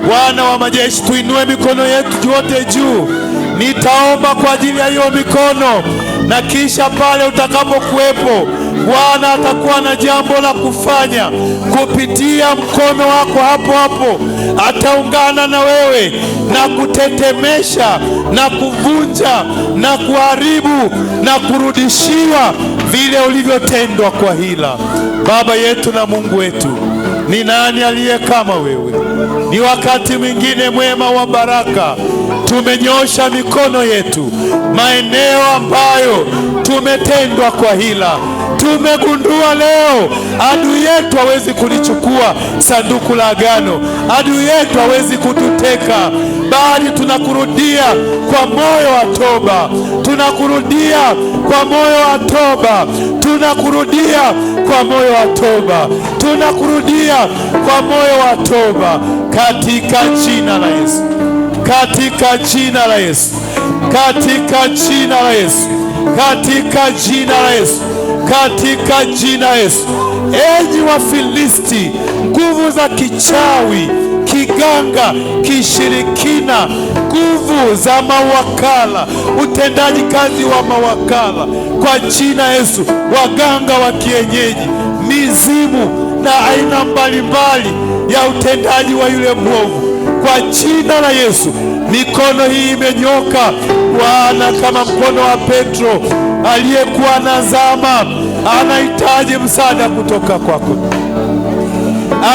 Bwana wa majeshi, tuinue mikono yetu yote juu. Nitaomba kwa ajili ya hiyo mikono, na kisha pale utakapokuwepo Bwana atakuwa na jambo la kufanya kupitia mkono wako. Hapo hapo ataungana na wewe na kutetemesha na kuvunja na kuharibu na kurudishiwa vile ulivyotendwa kwa hila. Baba yetu na Mungu wetu, ni nani aliye kama wewe? Ni wakati mwingine mwema wa baraka, tumenyosha mikono yetu maeneo ambayo tumetendwa kwa hila. Tumegundua leo adui yetu hawezi kulichukua sanduku la agano, adui yetu hawezi kututeka, bali tunakurudia kwa moyo wa toba, tunakurudia kwa moyo wa toba, tunakurudia kwa moyo wa toba, tunakurudia kwa moyo wa toba, katika jina la Yesu, katika jina la Yesu, katika jina la Yesu, katika jina la Yesu, katika jina la Yesu. Enyi Wafilisti, nguvu za kichawi, kiganga, kishirikina, nguvu za mawakala, utendaji kazi wa mawakala, kwa jina Yesu, waganga wa kienyeji, mizimu na aina mbalimbali ya utendaji wa yule mwovu, kwa jina la Yesu, mikono hii imenyoka Bwana, kama mkono wa Petro aliyekuwa anazama. Anahitaji msaada kutoka kwako,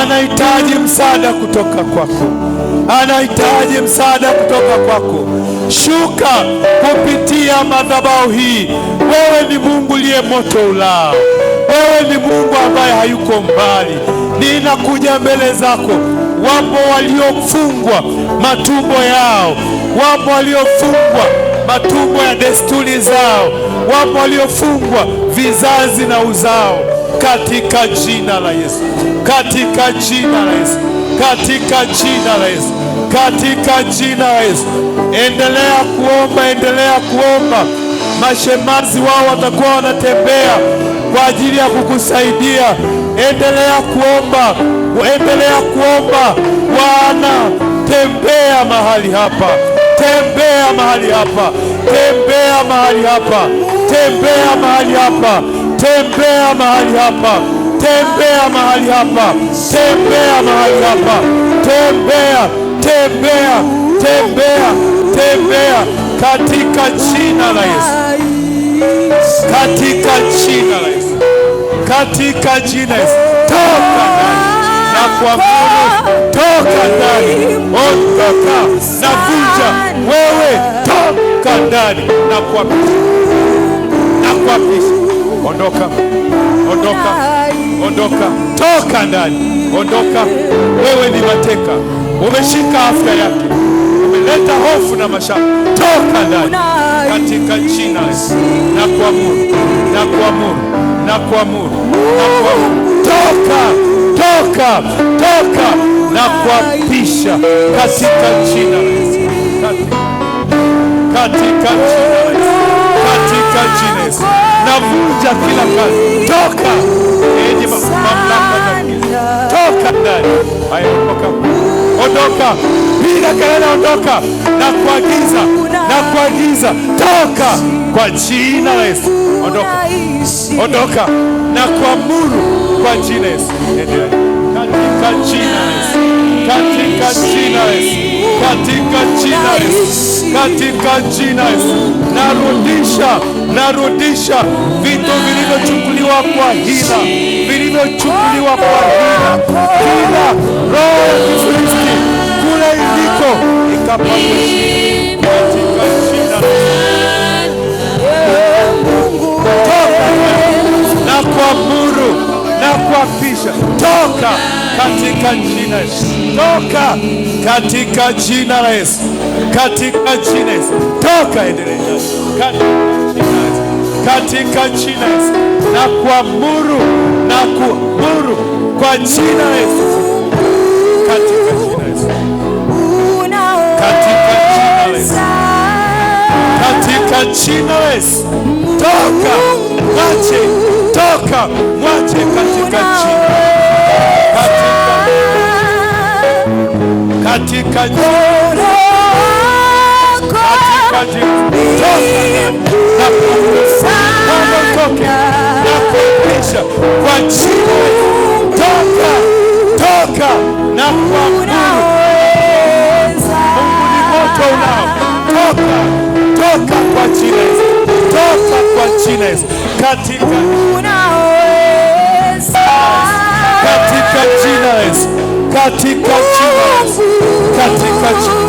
anahitaji msaada kutoka kwako, anahitaji msaada kutoka kwako. Shuka kupitia madhabahu hii. Wewe ni Mungu liye moto ulao, wewe ni Mungu ambaye hayuko mbali. Ninakuja mbele zako. Wapo waliofungwa matumbo yao, wapo waliofungwa matumbo ya desturi zao, wapo waliofungwa vizazi na uzao, katika jina la Yesu, katika jina la Yesu, katika jina la Yesu, katika jina la Yesu. Endelea kuomba, endelea kuomba. Mashemazi wao watakuwa wanatembea kwa ajili ya kukusaidia. Endelea kuomba, endelea kuomba. Bwana, tembea mahali hapa, tembea mahali hapa, tembea mahali hapa, tembea mahali hapa, tembea mahali hapa, tembea mahali hapa, tembea mahali hapa, tembea, tembea, tembea, tembea, katika jina la Yesu, katika jina la Yesu, katika jina la Yesu. Toka ndani na kuamuru, toka ndani, ondoka na vunja. Wewe toka ndani na kuapisha, na kuapisha. Ondoka, ondoka, ondoka, toka ndani, ondoka. Wewe ni mateka, umeshika afya yake, umeleta hofu na mashaka. Toka ndani katika jina la Yesu, na kuamuru, na kuamuru, na kuamuru, na kuamuru. Toka, toka, toka na kuapisha katika jina la Yesu, katika jina la Yesu, katika jina la Yesu. Navunja kila kazi. Toka enyi mamlaka za giza, toka ndani. Haya, ondoka, ondoka, piga kelele, ondoka na kuagiza, na kuagiza, toka kwa jina la Yesu. Ondoka, ondoka na kuamuru kwa jina la Yesu. Endelea katika jina la Yesu, katika jina la Yesu, katika jina la Yesu, katika jina la Yesu. Narudisha, narudisha vitu vilivyochukuliwa kwa hila, vilivyochukuliwa kwa hila. Kila roho ya Kifilisti kule iliko ikapangwe katika jina la Yesu. Toka na kuamuru na kuapisha. Toka katika jina la Yesu, toka katika jina la Yesu, katika jina la Yesu. Toka, endelea katika jina la Yesu, na kuamuru, na kuamuru kwa jina la Yesu, katika jina la Yesu, katika jina la Yesu, katika jina la Yesu. Toka, mwache, toka, mwache katika jina, katika katika jina, katika jina, toka na toke na kupisha kwa jina, toka na kuamuru. Mungu ni moto ulao, toka kwa jina Yesu, toka kwa jina Yesu, katika jina Yesu, katika jina Yesu, katika jina